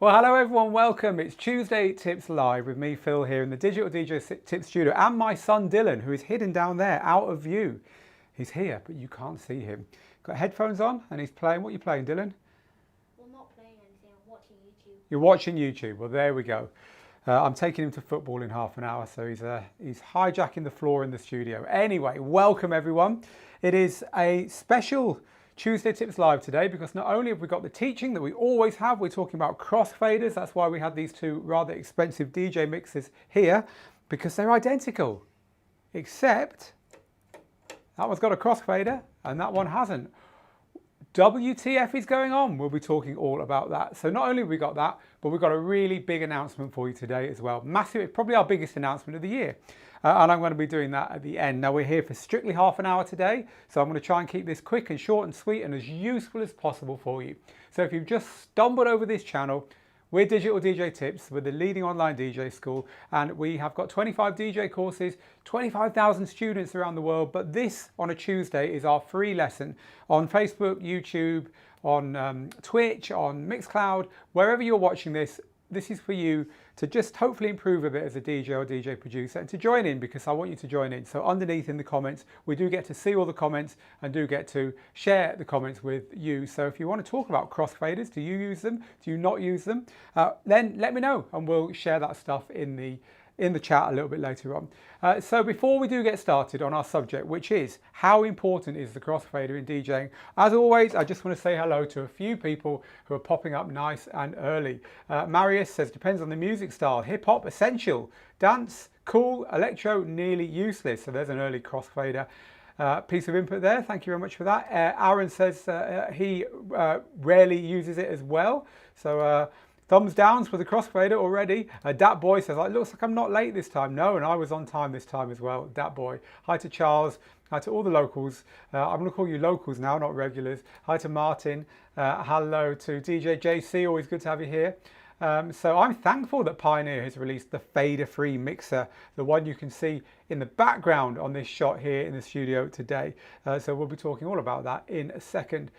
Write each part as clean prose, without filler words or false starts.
Well, hello everyone, welcome. It's Tuesday Tips Live with me, Phil, here in the Digital DJ Tips studio, and my son Dylan, who is hidden down there, out of view. He's here, but you can't see him. Got headphones on, and he's playing. What are you playing, Dylan? Well, not playing anything, I'm watching YouTube. You're watching YouTube. Well, there we go. I'm taking him to football in half an hour, so he's hijacking the floor in the studio. Anyway, welcome everyone. It is a special Tuesday Tips Live today because not only have we got the teaching that we always have, we're talking about crossfaders. That's why we had these two rather expensive DJ mixers here, because they're identical, except that one's got a crossfader and that one hasn't. WTF is going on? We'll be talking all about that. So not only have we got that, but we've got a really big announcement for you today as well. Massive, it's probably our biggest announcement of the year. And I'm going to be doing that at the end. Now we're here for strictly half an hour today. So I'm going to try and keep this quick and short and sweet and as useful as possible for you. So if you've just stumbled over this channel, we're Digital DJ Tips. We're the leading online DJ school, and we have got 25 DJ courses, 25,000 students around the world. But this on a Tuesday is our free lesson on Facebook, YouTube, on Twitch, on Mixcloud, wherever you're watching this. This is for you to just hopefully improve a bit as a DJ or DJ producer and to join in, because I want you to join in. So underneath in the comments, we do get to see all the comments and do get to share the comments with you. So if you want to talk about crossfaders, do you use them? Do you not use them? Then let me know and we'll share that stuff in the chat a little bit later on. So before we do get started on our subject, which is how important is the crossfader in DJing, as always, I just want to say hello to a few people who are popping up nice and early. Marius says, depends on the music style. Hip hop, essential. Dance, cool. Electro, nearly useless. So there's an early crossfader piece of input there. Thank you very much for that. Aaron says he rarely uses it as well. So thumbs downs for the crossfader already. Dat Boy says, it looks like I'm not late this time. No, and I was on time this time as well. Dat Boy. Hi to Charles. Hi to all the locals. I'm going to call you locals now, not regulars. Hi to Martin. Hello to DJ JC. Always good to have you here. So I'm thankful that Pioneer has released the fader-free mixer, the one you can see in the background on this shot here in the studio today. So we'll be talking all about that in a second.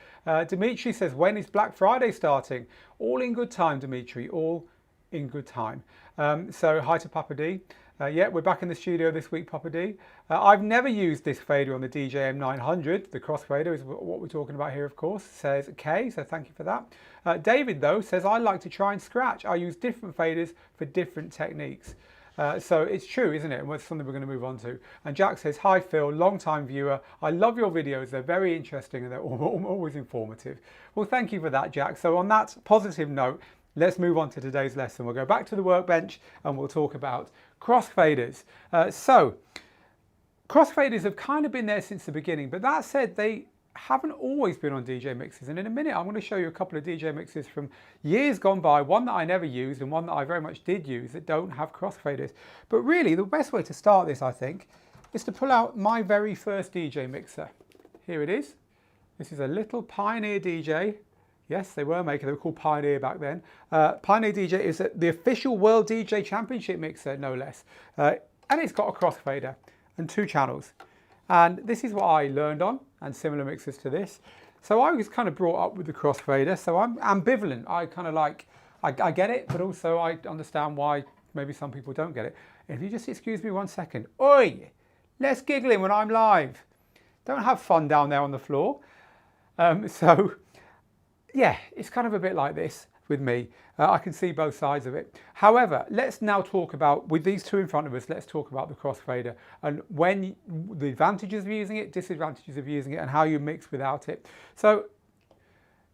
Dimitri says, when is Black Friday starting? All in good time, Dimitri, all in good time. So hi to Papa D. Yeah, we're back in the studio this week, Papa D. I've never used this fader on the DJM 900. The crossfader is what we're talking about here, of course, says Kay, so thank you for that. David, though, says, I like to try and scratch. I use different faders for different techniques. So it's true, isn't it? And that's something we're going to move on to. And Jack says, hi, Phil, long-time viewer. I love your videos. They're very interesting and they're always informative. Well, thank you for that, Jack. So on that positive note, let's move on to today's lesson. We'll go back to the workbench and we'll talk about crossfaders. So crossfaders have kind of been there since the beginning, but that said, they haven't always been on DJ mixes. And in a minute, I'm going to show you a couple of DJ mixes from years gone by, one that I never used and one that I very much did use that don't have crossfaders. But really, the best way to start this, I think, is to pull out my very first DJ mixer. Here it is. This is a little Pioneer DJ. Yes, they were called Pioneer back then. Pioneer DJ is the official World DJ Championship mixer, no less. And it's got a crossfader and 2 channels. And this is what I learned on, and similar mixers to this. So I was kind of brought up with the crossfader, so I'm ambivalent. I kind of like, I get it, but also I understand why maybe some people don't get it. If you just excuse me 1 second. Oi, less giggling when I'm live. Don't have fun down there on the floor. Yeah, it's kind of a bit like this with me. I can see both sides of it. However, let's now talk about, with these two in front of us, let's talk about the crossfader and when the advantages of using it, disadvantages of using it, and how you mix without it. So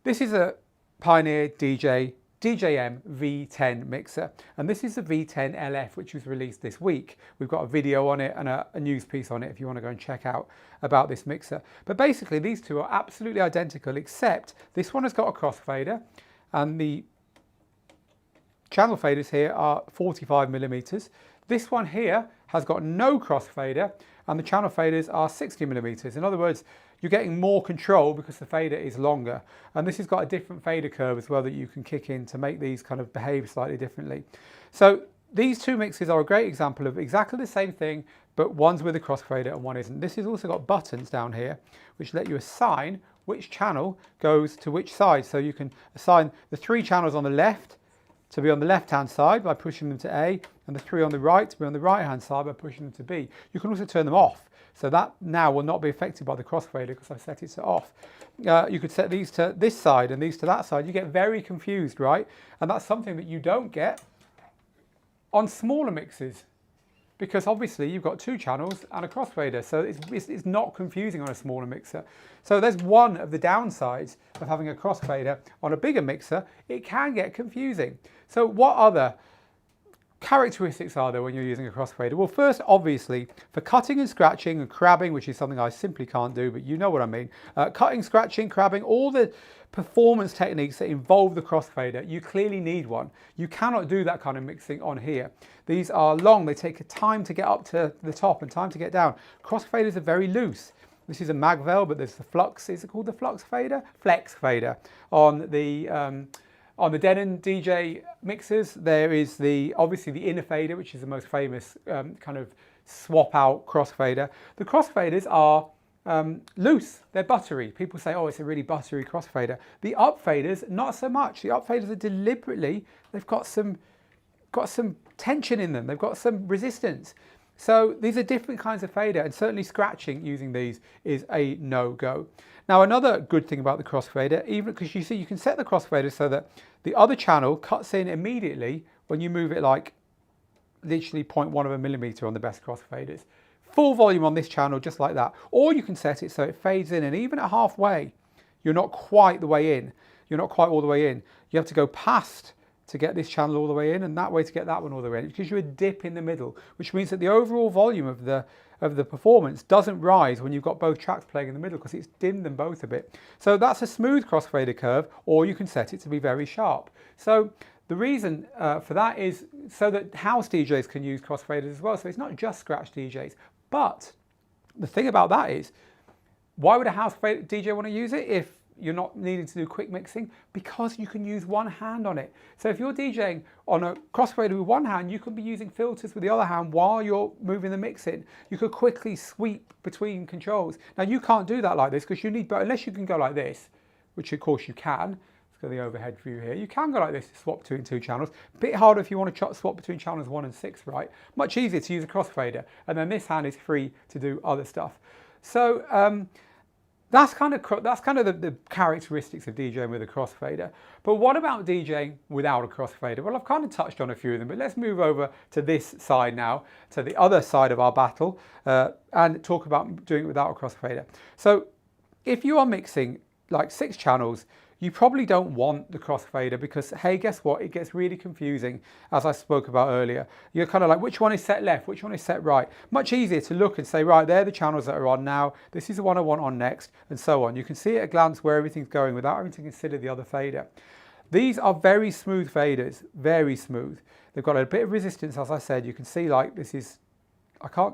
this is a Pioneer DJM V10 mixer, and this is the V10 LF, which was released this week. We've got a video on it and a news piece on it if you want to go and check out about this mixer. But basically these two are absolutely identical, except this one has got a crossfader and the channel faders here are 45mm. This one here has got no crossfader and the channel faders are 60mm. In other words, you're getting more control because the fader is longer. And this has got a different fader curve as well that you can kick in to make these kind of behave slightly differently. So these two mixes are a great example of exactly the same thing, but one's with a crossfader and one isn't. This has also got buttons down here which let you assign which channel goes to which side. So you can assign the 3 channels on the left to be on the left-hand side by pushing them to A, and the 3 on the right to be on the right-hand side by pushing them to B. You can also turn them off. So that now will not be affected by the crossfader because I've set it to off. You could set these to this side and these to that side. You get very confused, right? And that's something that you don't get on smaller mixers, because obviously you've got 2 channels and a crossfader, so it's not confusing on a smaller mixer. So there's one of the downsides of having a crossfader on a bigger mixer. It can get confusing. So what other characteristics are there when you're using a crossfader? Well, first, obviously, for cutting and scratching and crabbing, which is something I simply can't do, but you know what I mean. Cutting, scratching, crabbing, all the performance techniques that involve the crossfader, you clearly need one. You cannot do that kind of mixing on here. These are long, they take time to get up to the top and time to get down. Crossfaders are very loose. This is a Magvel, but there's the flux, is it called the flux fader? Flex fader. On the Denon DJ mixers, there is obviously the inner fader, which is the most famous kind of swap out crossfader. The crossfaders are loose, they're buttery. People say, oh, it's a really buttery crossfader. The up faders, not so much. The up faders are deliberately, they've got some tension in them, they've got some resistance. So these are different kinds of fader, and certainly scratching using these is a no-go. Now, another good thing about the crossfader, even because you see you can set the crossfader so that the other channel cuts in immediately when you move it like literally 0.1 of a millimeter on the best crossfaders. Full volume on this channel just like that. Or you can set it so it fades in, and even at halfway, you're not quite the way in. You're not quite all the way in. You have to go past to get this channel all the way in, and that way to get that one all the way in. It gives you a dip in the middle, which means that the overall volume of the performance doesn't rise when you've got both tracks playing in the middle, because it's dimmed them both a bit. So that's a smooth crossfader curve, or you can set it to be very sharp. So the reason for that is so that house DJs can use crossfaders as well. So it's not just scratch DJs. But the thing about that is, why would a house DJ want to use it if you're not needing to do quick mixing? Because you can use one hand on it. So if you're DJing on a crossfader with one hand, you can be using filters with the other hand while you're moving the mix in. You could quickly sweep between controls. Now you can't do that like this because you need, but unless you can go like this, which of course you can. Let's go to the overhead view here. You can go like this to swap between 2 channels. A bit harder if you want to swap between channels 1 and 6, right? Much easier to use a crossfader. And then this hand is free to do other stuff. So that's kind of the characteristics of DJing with a crossfader. But what about DJing without a crossfader? Well, I've kind of touched on a few of them, but let's move over to this side now, to the other side of our battle, and talk about doing it without a crossfader. So if you are mixing like 6 channels, you probably don't want the crossfader because, hey, guess what? It gets really confusing, as I spoke about earlier. You're kind of like, which one is set left? Which one is set right? Much easier to look and say, right, they're the channels that are on now. This is the one I want on next, and so on. You can see at a glance where everything's going without having to consider the other fader. These are very smooth faders, very smooth. They've got a bit of resistance, as I said. You can see like this is, I can't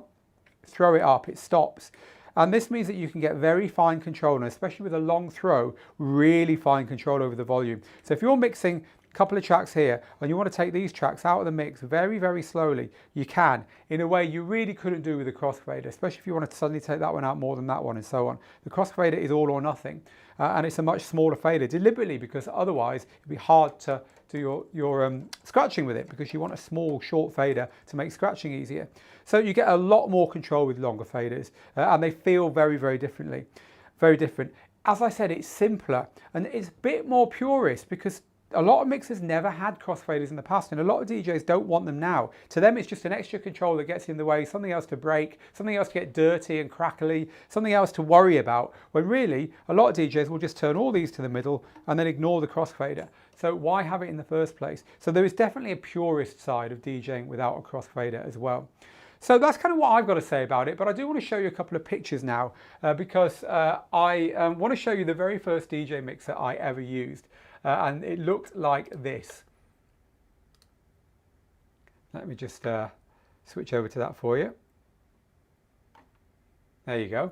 throw it up, it stops. And this means that you can get very fine control, and especially with a long throw, really fine control over the volume. So if you're mixing a couple of tracks here and you want to take these tracks out of the mix very, very slowly, you can, in a way you really couldn't do with a crossfader, especially if you want to suddenly take that one out more than that one and so on. The crossfader is all or nothing, and it's a much smaller fader, deliberately, because otherwise it'd be hard to do your scratching with it, because you want a small, short fader to make scratching easier. So you get a lot more control with longer faders, and they feel very, very differently. Very different. As I said, it's simpler, and it's a bit more purist, because a lot of mixers never had crossfaders in the past, and a lot of DJs don't want them now. To them, it's just an extra control that gets in the way, something else to break, something else to get dirty and crackly, something else to worry about, when really, a lot of DJs will just turn all these to the middle and then ignore the crossfader. So why have it in the first place? So there is definitely a purist side of DJing without a crossfader as well. So that's kind of what I've got to say about it, but I do want to show you a couple of pictures now because I want to show you the very first DJ mixer I ever used, and it looked like this. Let me just switch over to that for you. There you go.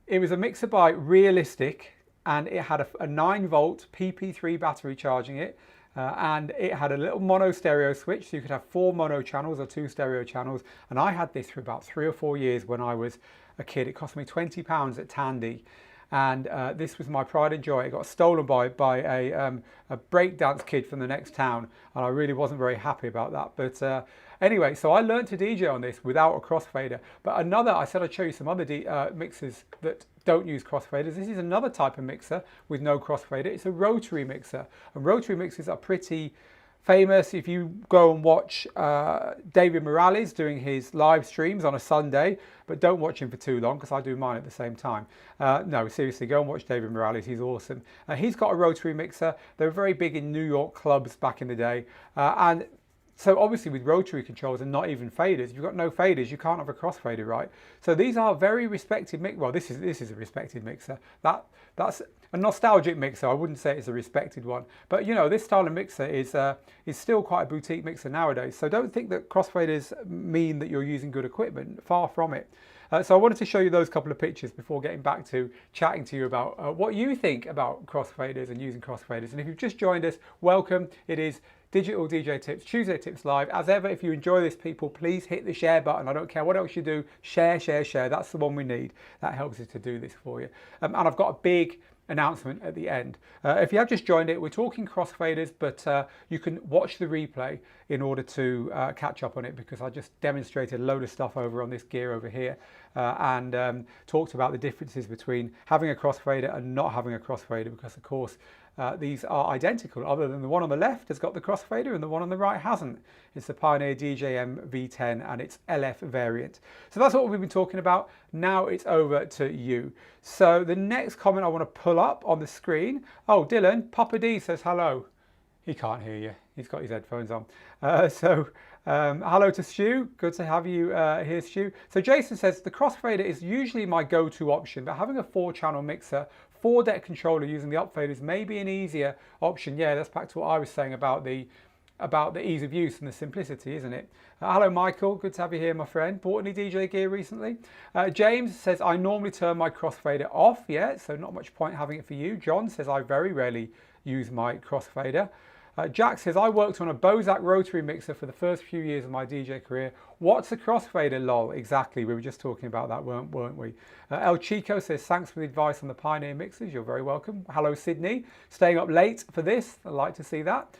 It was a mixer by Realistic, and it had a 9-volt PP3 battery charging it. And it had a little mono stereo switch, so you could have 4 mono channels or 2 stereo channels. And I had this for about 3 or 4 years when I was a kid. It cost me £20 at Tandy. and this was my pride and joy. It got stolen by a breakdance kid from the next town, and I really wasn't very happy about that. But anyway, so I learned to DJ on this without a crossfader. But I said I'd show you some other mixers that don't use crossfaders. This is another type of mixer with no crossfader. It's a rotary mixer, and rotary mixers are pretty famous. If you go and watch David Morales doing his live streams on a Sunday, but don't watch him for too long because I do mine at the same time. No, seriously, go and watch David Morales. He's awesome. He's got a rotary mixer. They were very big in New York clubs back in the day. And so obviously with rotary controls and not even faders, if you've got no faders, you can't have a crossfader, right? So these are very respected mix. Well, this is a respected mixer. That's a nostalgic mixer. I wouldn't say it's a respected one, but you know, this style of mixer is still quite a boutique mixer nowadays. So don't think that crossfaders mean that you're using good equipment. Far from it. So I wanted to show you those couple of pictures before getting back to chatting to you about what you think about crossfaders and using crossfaders. And if you've just joined us, welcome. It is Digital DJ Tips, Tuesday Tips Live. As ever, if you enjoy this, people, please hit the share button. I don't care what else you do. Share, share, share. That's the one we need. That helps us to do this for you. And I've got a big announcement at the end. If you have just joined it, we're talking crossfaders, but you can watch the replay in order to catch up on it, because I just demonstrated a load of stuff over on this gear over here and talked about the differences between having a crossfader and not having a crossfader, because of course these are identical, other than the one on the left has got the crossfader and the one on the right hasn't. It's the Pioneer DJM V10 and its LF variant. So that's what we've been talking about. Now it's over to you. So the next comment I want to pull up on the screen. Oh, Dylan, Papa D says hello. He can't hear you. He's got his headphones on. Hello to Stu. Good to have you here, Stu. So Jason says, the crossfader is usually my go-to option, but having a 4-channel mixer, 4-deck controller using the upfaders may be an easier option. Yeah, that's back to what I was saying about the ease of use and the simplicity, isn't it? Hello, Michael. Good to have you here, my friend. Bought any DJ gear recently? James says, I normally turn my crossfader off. Yeah, so not much point having it for you. John says, I very rarely use my crossfader. Jack says, I worked on a Bozak rotary mixer for the first few years of my DJ career. What's a crossfader, lol? Exactly, we were just talking about that, weren't we? El Chico says, thanks for the advice on the Pioneer mixers. You're very welcome. Hello, Sydney. Staying up late for this. I'd like to see that.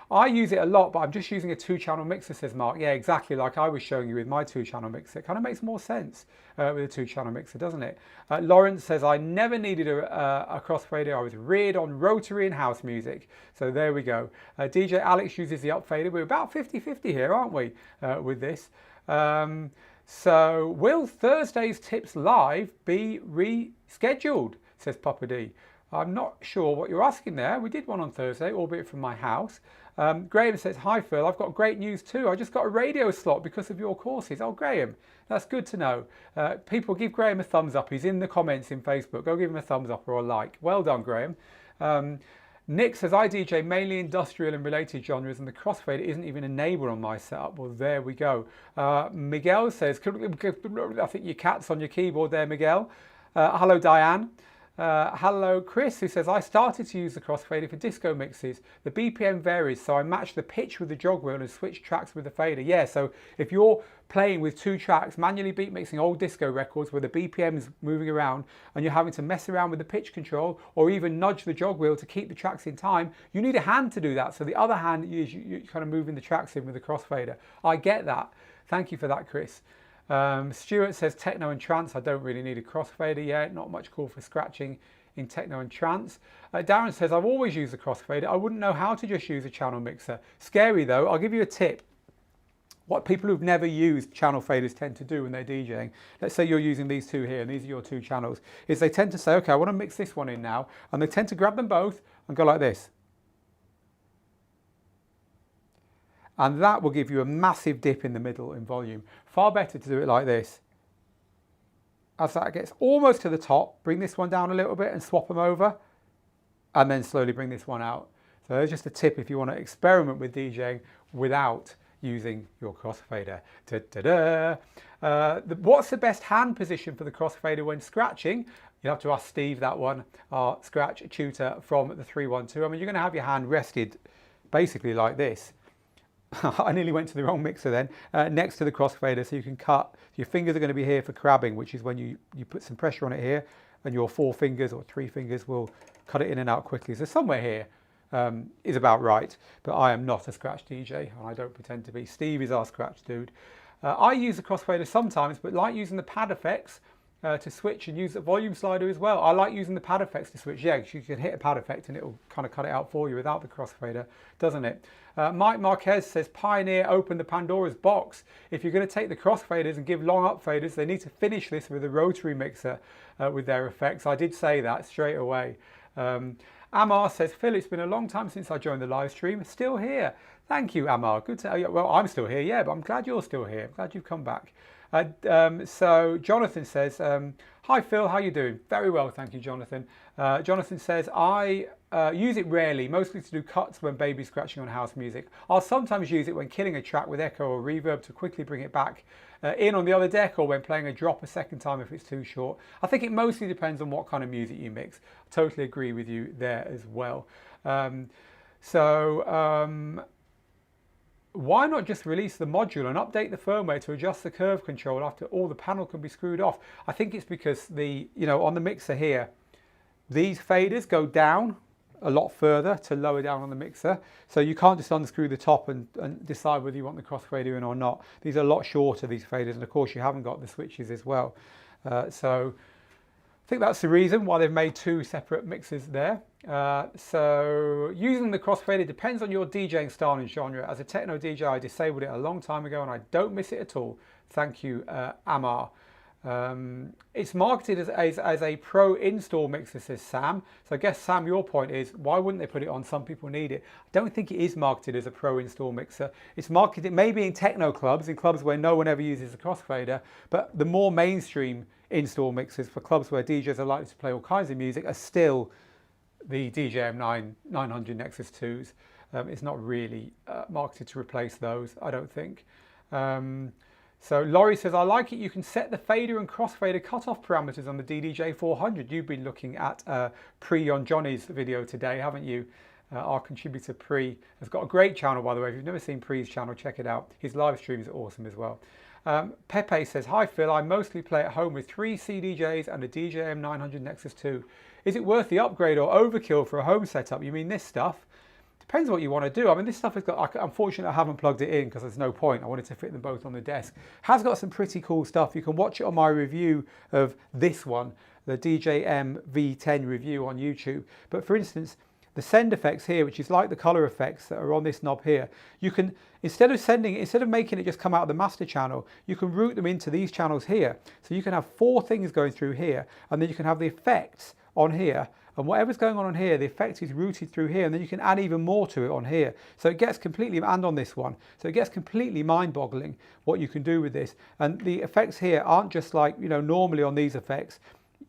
I use it a lot, but I'm just using a 2-channel mixer, says Mark. Yeah, exactly like I was showing you with my 2-channel mixer. It kind of makes more sense with a 2-channel mixer, doesn't it? Lawrence says, I never needed a crossfader. I was reared on rotary and house music. So there we go. DJ Alex uses the upfader. We're about 50-50 here, aren't we, with this? So will Thursday's Tips Live be rescheduled, says Papa D. I'm not sure what you're asking there. We did one on Thursday, albeit from my house. Graham says, hi Phil, I've got great news too. I just got a radio slot because of your courses. Oh, Graham, that's good to know. People, give Graham a thumbs up. He's in the comments in Facebook. Go give him a thumbs up or a like. Well done, Graham. Nick says, I DJ mainly industrial and related genres, and the crossfader isn't even enabled on my setup. Well, there we go. Miguel says, I think your cat's on your keyboard there, Miguel. Hello, Diane. Hello, Chris, who says, I started to use the crossfader for disco mixes. The BPM varies, so I match the pitch with the jog wheel and switch tracks with the fader. Yeah, so if you're playing with 2 tracks, manually beat mixing old disco records where the BPM is moving around and you're having to mess around with the pitch control or even nudge the jog wheel to keep the tracks in time, you need a hand to do that. So the other hand is you're kind of moving the tracks in with the crossfader. I get that. Thank you for that, Chris. Stuart says techno and trance, I don't really need a crossfader yet, not much call for scratching in techno and trance. Darren says, I've always used a crossfader, I wouldn't know how to just use a channel mixer. Scary though. I'll give you a tip. What people who've never used channel faders tend to do when they're DJing, let's say you're using these 2 here and these are your 2 channels, is they tend to say, okay, I want to mix this one in now, and they tend to grab them both and go like this. And that will give you a massive dip in the middle in volume. Far better to do it like this. As that gets almost to the top, bring this one down a little bit and swap them over, and then slowly bring this one out. So there's just a tip if you want to experiment with DJing without using your crossfader. What's the best hand position for the crossfader when scratching? You'll have to ask Steve that one, our scratch tutor from the 312. I mean, you're going to have your hand rested basically like this. I nearly went to the wrong mixer then, next to the crossfader, so you can cut. Your fingers are going to be here for crabbing, which is when you put some pressure on it here and your 4 fingers or 3 fingers will cut it in and out quickly. So somewhere here is about right, but I am not a scratch DJ, and I don't pretend to be. Steve is our scratch dude. I use the crossfader sometimes, but like using the pad effects to switch, and use the volume slider as well. I like using the pad effects to switch. Yeah, you can hit a pad effect and it'll kind of cut it out for you without the crossfader, doesn't it? Mike Marquez says, Pioneer opened the Pandora's box. If you're going to take the crossfaders and give long up faders, they need to finish this with a rotary mixer with their effects. I did say that straight away. Amar says, Phil, it's been a long time since I joined the live stream. Still here. Thank you, Amar. Good to, well, I'm still here, yeah, but I'm glad you're still here. I'm glad you've come back. So Jonathan says, hi Phil, how you doing? Very well, thank you, Jonathan. Jonathan says, I use it rarely, mostly to do cuts when baby scratching on house music. I'll sometimes use it when killing a track with echo or reverb to quickly bring it back in on the other deck, or when playing a drop a second time if it's too short. I think it mostly depends on what kind of music you mix. I totally agree with you there as well. Why not just release the module and update the firmware to adjust the curve control after all the panel can be screwed off? I think it's because on the mixer here, these faders go down a lot further to lower down on the mixer. So you can't just unscrew the top and decide whether you want the crossfader in or not. These are a lot shorter, these faders, and of course you haven't got the switches as well. So I think that's the reason why they've made 2 separate mixers there. So using the crossfader depends on your DJing style and genre. As a techno DJ, I disabled it a long time ago and I don't miss it at all. Thank you, Amar. It's marketed as a pro install mixer, says Sam. So I guess, Sam, your point is, why wouldn't they put it on? Some people need it. I don't think it is marketed as a pro install mixer. It's marketed maybe in techno clubs, in clubs where no one ever uses a crossfader, but the more mainstream install mixers for clubs where DJs are likely to play all kinds of music are still the DJing 900 Nexus 2s. It's not really marketed to replace those, I don't think. So Laurie says, I like it. You can set the fader and crossfader cutoff parameters on the DDJ 400. You've been looking at Pre on Johnny's video today, haven't you? Our contributor Pre has got a great channel, by the way. If you've never seen Pre's channel, check it out. His live streams are awesome as well. Pepe says, hi Phil, I mostly play at home with 3 CDJs and a DJM 900 Nexus 2. Is it worth the upgrade or overkill for a home setup? You mean this stuff? Depends what you want to do. I mean, this stuff has got, unfortunately I haven't plugged it in because there's no point. I wanted to fit them both on the desk. Has got some pretty cool stuff. You can watch it on my review of this one, the DJM V10 review on YouTube. But for instance, the send effects here, which is like the color effects that are on this knob here, you can, instead of making it just come out of the master channel, you can route them into these channels here. So you can have 4 things going through here, and then you can have the effects on here, and whatever's going on here, the effect is routed through here, and then you can add even more to it on here. So it gets completely, and on this one, so it gets completely mind-boggling what you can do with this. And the effects here aren't just like, normally on these effects,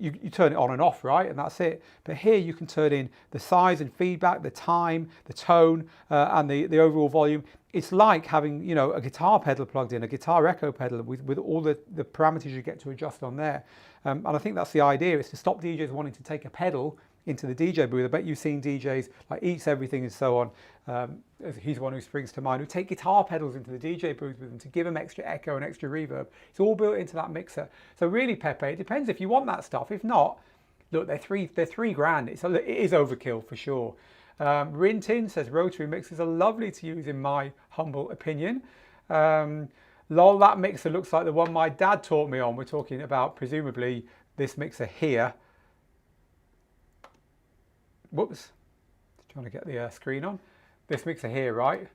you turn it on and off, right? And that's it. But here you can turn in the size and feedback, the time, the tone, and the overall volume. It's like having, a guitar pedal plugged in, a guitar echo pedal with all the parameters you get to adjust on there. And I think that's the idea, is to stop DJs wanting to take a pedal into the DJ booth. I bet you've seen DJs like Eats Everything and so on. He's one who springs to mind, who take guitar pedals into the DJ booth with them to give them extra echo and extra reverb. It's all built into that mixer. So really, Pepe, it depends if you want that stuff. If not, look, they're $3 grand. It is overkill for sure. Rintin says rotary mixers are lovely to use in my humble opinion. Lol, that mixer looks like the one my dad taught me on. We're talking about presumably this mixer here. Whoops, trying to get the screen on. This mixer here, right?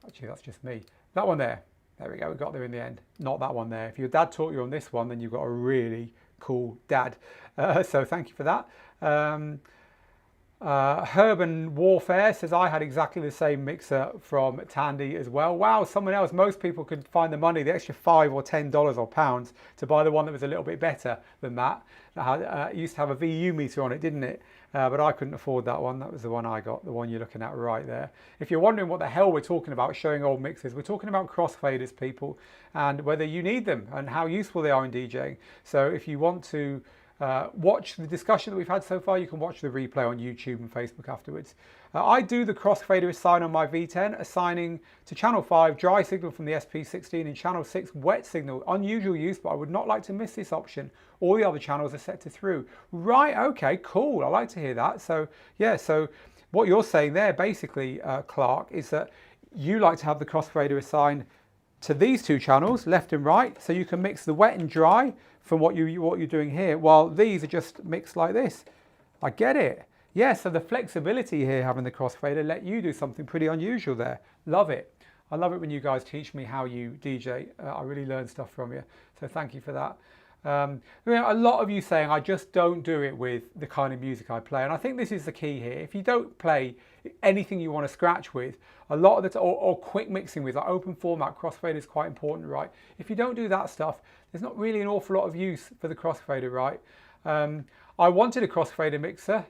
Actually, that's just me. That one there. There we go, we got there in the end. Not that one there. If your dad taught you on this one, then you've got a really cool dad. So thank you for that. Urban Warfare says, I had exactly the same mixer from Tandy as well. Wow, someone else. Most people could find the money, the extra $5 or $10 or pounds to buy the one that was a little bit better than that. It used to have a VU meter on it, didn't it? But I couldn't afford that one. That was the one I got, the one you're looking at right there. If you're wondering what the hell we're talking about showing old mixers, we're talking about crossfaders, people, and whether you need them and how useful they are in DJing. So if you want to watch the discussion that we've had so far. You can watch the replay on YouTube and Facebook afterwards. I do the crossfader assign on my V10, assigning to channel 5 dry signal from the SP16 and channel 6 wet signal. Unusual use, but I would not like to miss this option. All the other channels are set to through. Right, okay, cool. I like to hear that. So yeah, so what you're saying there basically, Clark, is that you like to have the crossfader assigned to these two channels, left and right, so you can mix the wet and dry from what you're doing here, while these are just mixed like this. I get it. Yeah, so the flexibility here, having the crossfader, let you do something pretty unusual there. Love it. I love it when you guys teach me how you DJ. I really learn stuff from you, so thank you for that. A lot of you saying I just don't do it with the kind of music I play, and I think this is the key here. If you don't play anything you want to scratch with, a lot of the or quick mixing with, like open format, crossfader is quite important, right? If you don't do that stuff, there's not really an awful lot of use for the crossfader, right? I wanted a crossfader mixer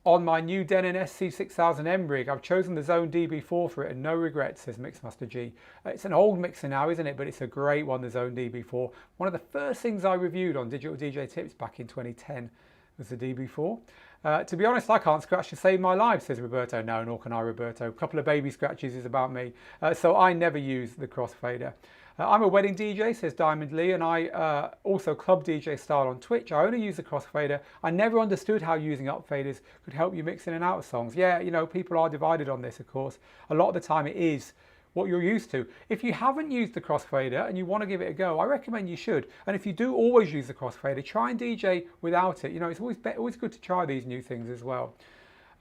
on my new Denon SC6000M rig. I've chosen the Zone DB4 for it, and no regrets, says Mixmaster G. It's an old mixer now, isn't it? But it's a great one, the Zone DB4. One of the first things I reviewed on Digital DJ Tips back in 2010 was the DB4. To be honest, I can't scratch to save my life, says Roberto. No, nor can I, Roberto. A couple of baby scratches is about me. So I never use the crossfader. I'm a wedding DJ, says Diamond Lee, and I also club DJ style on Twitch. I only use the crossfader. I never understood how using upfaders could help you mix in and out of songs. Yeah, you know, people are divided on this, of course. A lot of the time it is what you're used to. If you haven't used the crossfader and you want to give it a go, I recommend you should. And if you do always use the crossfader, try and DJ without it. You know, it's always good to try these new things as well.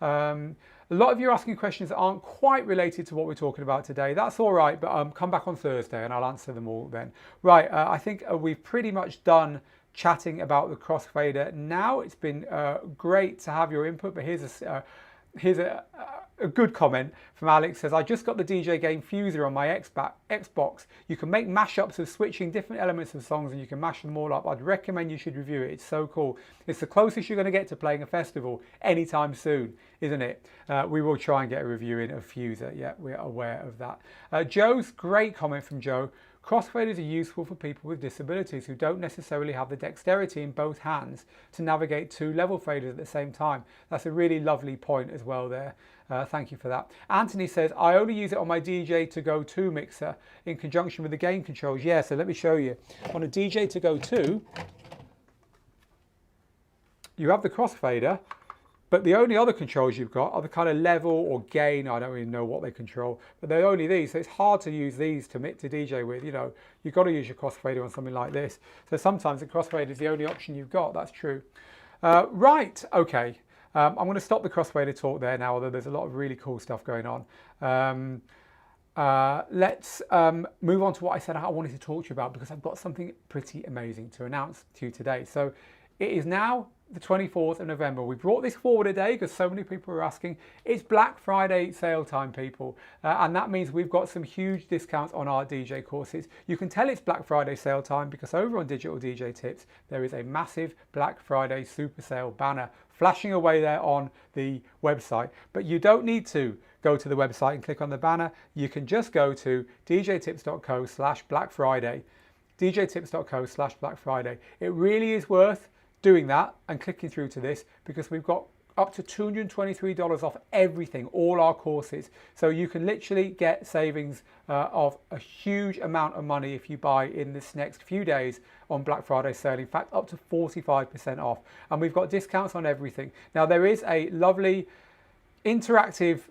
A lot of you are asking questions that aren't quite related to what we're talking about today. That's all right, but come back on Thursday and I'll answer them all then. Right, I think we've pretty much done chatting about the crossfader now. It's been great to have your input, but here's a good comment from Alex. Says, I just got the DJ game Fuser on my Xbox. You can make mashups of switching different elements of songs and you can mash them all up. I'd recommend you should review it. It's so cool. It's the closest you're going to get to playing a festival anytime soon, isn't it? We will try and get a review in of Fuser. Yeah, we're aware of that. Joe's great comment from Joe. Crossfaders are useful for people with disabilities who don't necessarily have the dexterity in both hands to navigate two level faders at the same time. That's a really lovely point as well there. Thank you for that. Anthony says, I only use it on my DJ to go 2 mixer in conjunction with the gain controls. Yeah, so let me show you. On a DJ to go 2, you have the crossfader, but the only other controls you've got are the kind of level or gain. I don't really know what they control, but they're only these. So it's hard to use these to DJ with. You know, you've got to use your crossfader on something like this. So sometimes the crossfader is the only option you've got. That's true. Right, okay. I'm going to stop the crossfader talk there now, although there's a lot of really cool stuff going on. Let's move on to what I said I wanted to talk to you about, because I've got something pretty amazing to announce to you today. So it is now the 24th of November. We brought this forward a day because so many people are asking. It's Black Friday sale time, people, and that means we've got some huge discounts on our DJ courses. You can tell it's Black Friday sale time because over on Digital DJ Tips there is a massive Black Friday super sale banner flashing away there on the website, but you don't need to go to the website and click on the banner. You can just go to djtips.co/Black Friday, djtips.co/Black Friday. It really is worth doing that and clicking through to this, because we've got up to $223 off everything, all our courses. So you can literally get savings of a huge amount of money if you buy in this next few days on Black Friday sale. In fact, up to 45% off. And we've got discounts on everything. Now there is a lovely interactive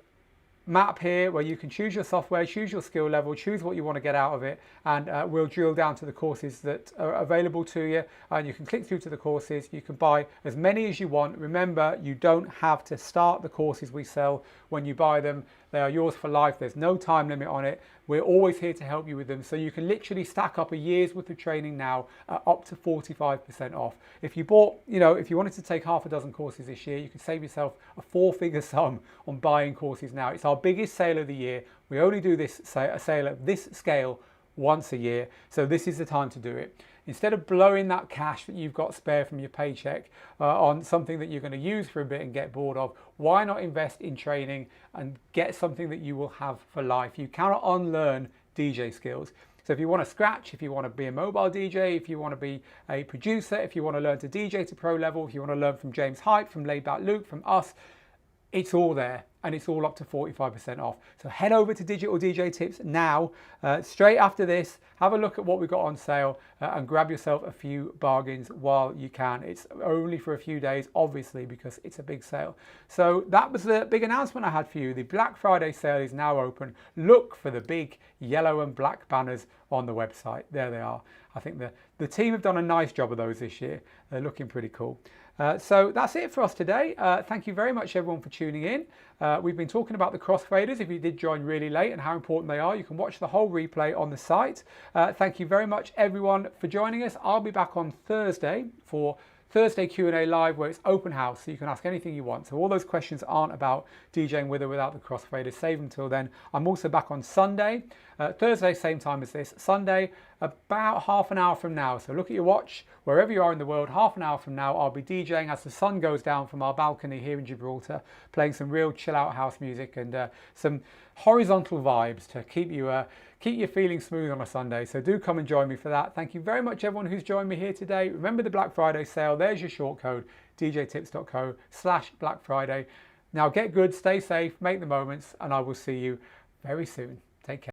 map here where you can choose your software, choose your skill level, choose what you want to get out of it, and we'll drill down to the courses that are available to you, and you can click through to the courses. You can buy as many as you want. Remember, you don't have to start the courses we sell when you buy them. They are yours for life. There's no time limit on it. We're always here to help you with them. So you can literally stack up a year's worth of training now up to 45% off. If you bought, if you wanted to take half a dozen courses this year, you could save yourself a 4-figure sum on buying courses now. It's our biggest sale of the year. We only do a sale at this scale once a year. So this is the time to do it. Instead of blowing that cash that you've got spare from your paycheck on something that you're going to use for a bit and get bored of, why not invest in training and get something that you will have for life? You cannot unlearn DJ skills. So if you want to scratch, if you want to be a mobile DJ, if you want to be a producer, if you want to learn to DJ to pro level, if you want to learn from James Hype, from Laid Back Luke, from us, it's all there, and it's all up to 45% off. So head over to Digital DJ Tips now, straight after this, have a look at what we've got on sale and grab yourself a few bargains while you can. It's only for a few days, obviously, because it's a big sale. So that was the big announcement I had for you. The Black Friday sale is now open. Look for the big yellow and black banners on the website. There they are. I think the team have done a nice job of those this year. They're looking pretty cool. So that's it for us today. Thank you very much everyone for tuning in. We've been talking about the crossfaders. If you did join really late and how important they are, you can watch the whole replay on the site. Thank you very much everyone for joining us. I'll be back on Thursday for Thursday Q&A live, where it's open house, so you can ask anything you want. So all those questions aren't about DJing with or without the crossfaders. Save them till then. I'm also back on Sunday, Thursday same time as this, Sunday about half an hour from now. So look at your watch, wherever you are in the world, half an hour from now I'll be DJing as the sun goes down from our balcony here in Gibraltar, playing some real chill out house music and some horizontal vibes to keep you feeling smooth on a Sunday. So do come and join me for that. Thank you very much everyone who's joined me here today. Remember the Black Friday sale, there's your short code, djtips.co/Black Friday. Now get good, stay safe, make the moments, and I will see you very soon. Take care.